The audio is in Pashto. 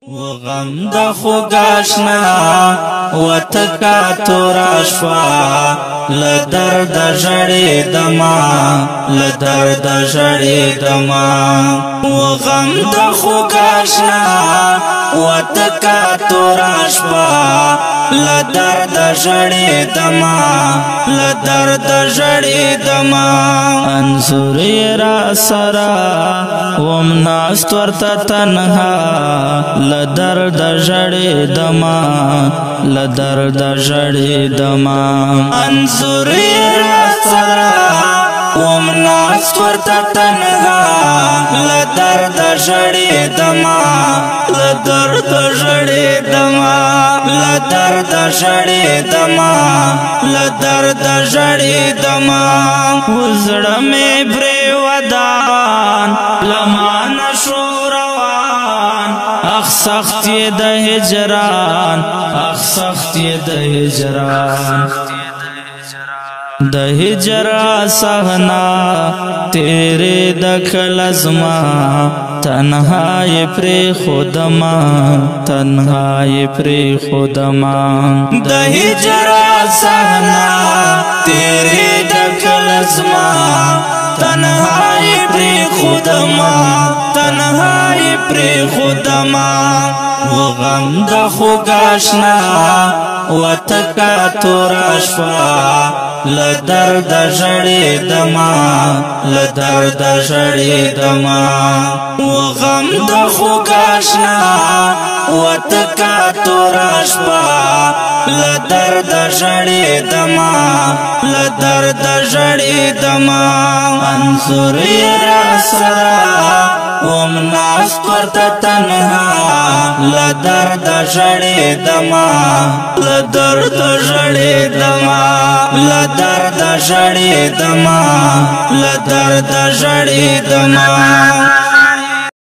وغم د خوګاشنا وتکا تورا شپا لدرد ژړې دما لدرد ژړې دما وغم د خوګاشنا وتکا تورا شپا لدرد ژړې دما لدرد ژړې دما انصر را سرا ومناست ورته تنها لدرد ژړې دما لدرد ژړې دما انصر را سرا ومناست ورته تنها لدرد ژړې دما لدرد ژړې دما لدرد ژړې دما لدرد ژړې دما وزړه مې پرې ودان لمان شو روان اخ سخت یې د هجران اخ سخت یې د هجران د هجر صحنا تیرے دکل ازما تنہائی پری خودما تنہائی پری خودما د هجر صحنا تیرے دکل ازما تنہائی پری خودما تنہائی پری خودما وغم د خوګاشنا وتکا تورا شپا لدرد ژړې دما لدرد ژړې دما وغم د خوګاشنا وتکا تورا شپا لدرد ژړې دما لدرد ژړې دما انصر را سرا ومناست ورته تنها لدرد ژړې دما لدرد ژړې دما لدرد ژړې دما لدرد ژړې دما